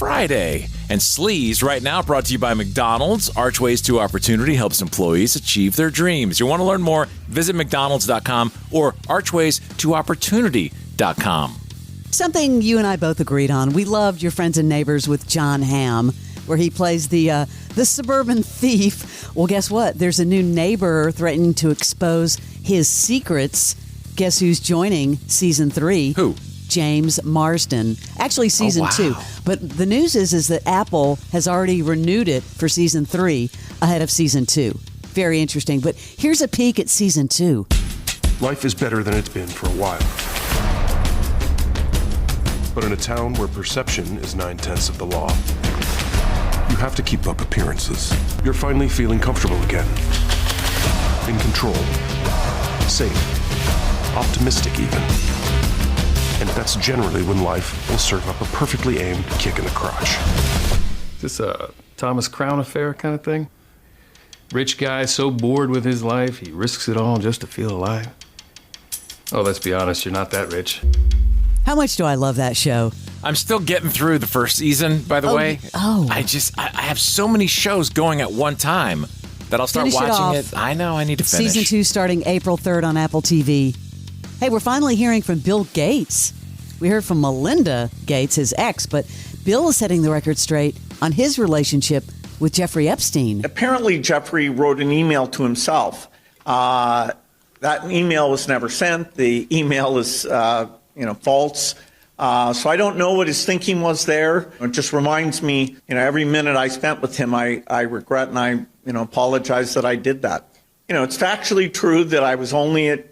Friday. And Sleaze, right now, brought to you by McDonald's. Archways to Opportunity helps employees achieve their dreams. You want to learn more? Visit McDonald's.com or archways-to-opportunity.com. Something you and I both agreed on. We loved Your Friends and Neighbors with John Hamm, where he plays the suburban thief. Well, guess what? There's a new neighbor threatening to expose his secrets. Guess who's joining season 3? Who? James Marsden. Actually, season 2. But the news is that Apple has already renewed it for season 3 ahead of season 2. Very interesting. But here's a peek at season 2. Life is better than it's been for a while. But in a town where perception is 9/10 of the law, you have to keep up appearances. You're finally feeling comfortable again. In control. Safe. Optimistic even. And that's generally when life will serve up a perfectly aimed kick in the crotch. Is this a Thomas Crown affair kind of thing? Rich guy so bored with his life, he risks it all just to feel alive. Oh, let's be honest, you're not that rich. How much do I love that show? I'm still getting through the first season, by the way. Oh. I have so many shows going at one time that I'll start watching it. I know, I need to finish. Season 2 starting April 3rd on Apple TV. Hey, we're finally hearing from Bill Gates. We heard from Melinda Gates, his ex, but Bill is setting the record straight on his relationship with Jeffrey Epstein. Apparently, Jeffrey wrote an email to himself. That email was never sent. The email is, false. So I don't know what his thinking was there. It just reminds me, every minute I spent with him, I regret and I, apologize that I did that. It's factually true that I was only at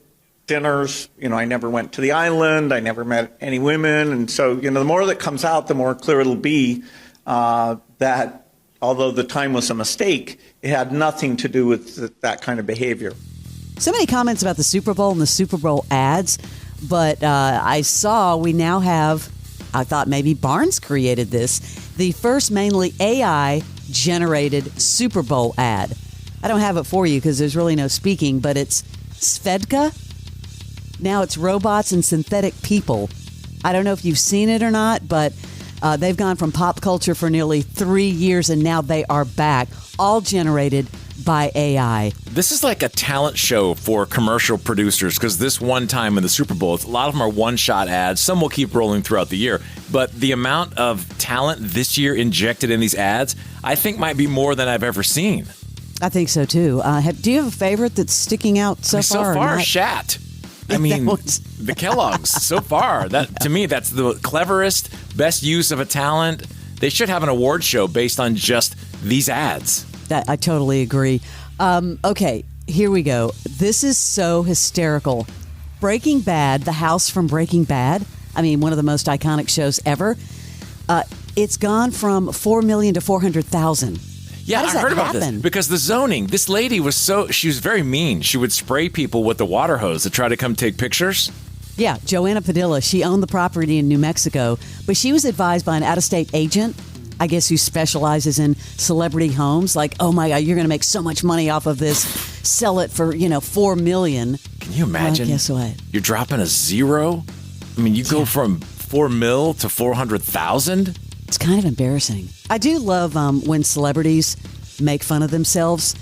dinners. I never went to the island. I never met any women. And so, the more that comes out, the more clear it'll be that although the time was a mistake, it had nothing to do with that kind of behavior. So many comments about the Super Bowl and the Super Bowl ads. But I saw we now have, I thought maybe Barnes created this, the first mainly AI-generated Super Bowl ad. I don't have it for you because there's really no speaking, but it's Svedka. Now it's robots and synthetic people. I don't know if you've seen it or not, but they've gone from pop culture for nearly 3 years, and now they are back, all generated by AI. This is like a talent show for commercial producers because this one time in the Super Bowl, a lot of them are one-shot ads. Some will keep rolling throughout the year. But the amount of talent this year injected in these ads, I think might be more than I've ever seen. I think so, too. Do you have a favorite that's sticking out so far? So far, Shat. I mean, the Kellogg's, so far. That to me, that's the cleverest, best use of a talent. They should have an award show based on just these ads. I totally agree. Okay, here we go. This is so hysterical. Breaking Bad, the house from Breaking Bad, I mean, one of the most iconic shows ever. It's gone from 4 million to 400,000. Yeah, I heard about this because the zoning, this lady she was very mean. She would spray people with the water hose to try to come take pictures. Yeah, Joanna Padilla, she owned the property in New Mexico, but she was advised by an out-of-state agent, I guess, who specializes in celebrity homes. Like, oh my God, you're going to make so much money off of this. Sell it for, $4 million. Can you imagine? Well, guess what? You're dropping a zero. I mean, you go from 4 mil to 400,000. It's kind of embarrassing. I do love when celebrities make fun of themselves.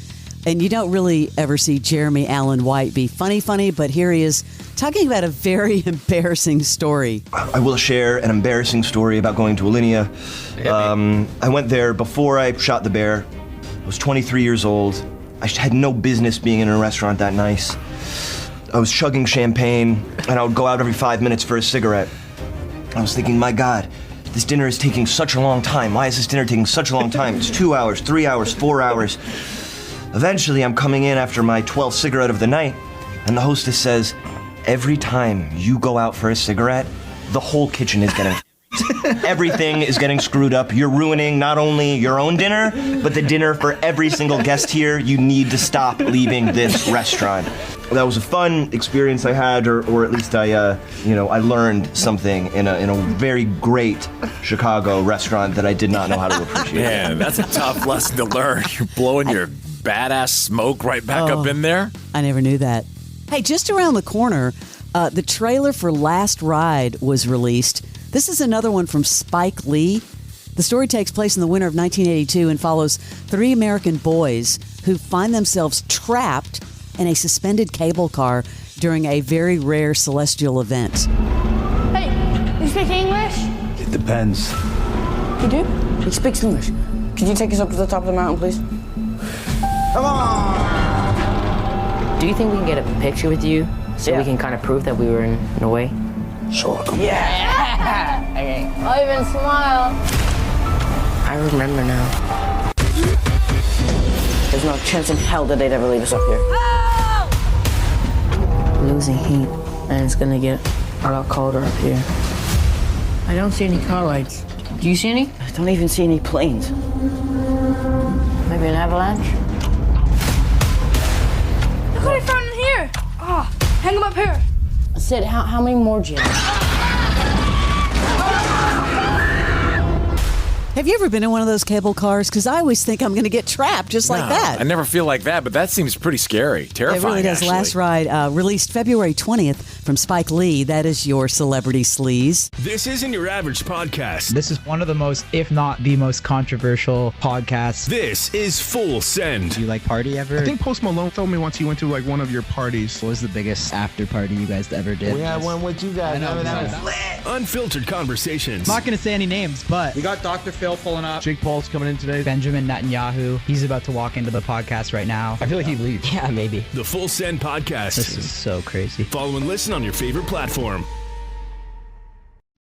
And you don't really ever see Jeremy Allen White be funny, but here he is talking about a very embarrassing story. I will share an embarrassing story about going to Alinea. I went there before I shot the bear. I was 23 years old. I had no business being in a restaurant that nice. I was chugging champagne, and I would go out every 5 minutes for a cigarette. I was thinking, my God, this dinner is taking such a long time. Why is this dinner taking such a long time? It's 2 hours, 3 hours, 4 hours. Eventually, I'm coming in after my 12th cigarette of the night, and the hostess says, every time you go out for a cigarette, the whole kitchen is getting everything is getting screwed up. You're ruining not only your own dinner, but the dinner for every single guest here. You need to stop leaving this restaurant. That was a fun experience I had, or at least I learned something in a very great Chicago restaurant that I did not know how to appreciate. Man, that's a tough lesson to learn. You're blowing your badass smoke right back up in there. I never knew that. Hey, just around the corner, the trailer for Last Ride was released. This is another one from Spike Lee. The story takes place in the winter of 1982 and follows 3 American boys who find themselves trapped in a suspended cable car during a very rare celestial event. Hey, you speak English? It depends. You do? He speaks English. Could you take us up to the top of the mountain, please? Come on! Do you think we can get a picture with you so we can kind of prove that we were in a way? Sure, come Yeah! Okay. I'll even smile. I remember now. There's no chance in hell that they'd ever leave us up here. Losing heat, and it's gonna get a lot colder up here. I don't see any car lights. Do you see any? I don't even see any planes. Maybe an avalanche? Look what I found in here. Ah, hang them up here. Sid, how many more do you have? Have you ever been in one of those cable cars? Because I always think I'm going to get trapped just like that. I never feel like that, but that seems pretty scary, terrifying. It really does. Actually. Last Ride, released February 20th from Spike Lee. That is your celebrity sleaze. This isn't your average podcast. This is one of the most, if not the most controversial podcasts. This is Full Send. Do you like party ever? I think Post Malone told me once he went to like one of your parties. What was the biggest after party you guys ever did? We had one with you guys. I know, That was lit. Unfiltered conversations. I'm not going to say any names, but We got Dr. Phil pulling up. Jake Paul's coming in today. Benjamin Netanyahu, he's about to walk into the podcast right now. I feel like he'd leave. Yeah, maybe. The Full Send podcast. This is so crazy. Follow and listen on your favorite platform.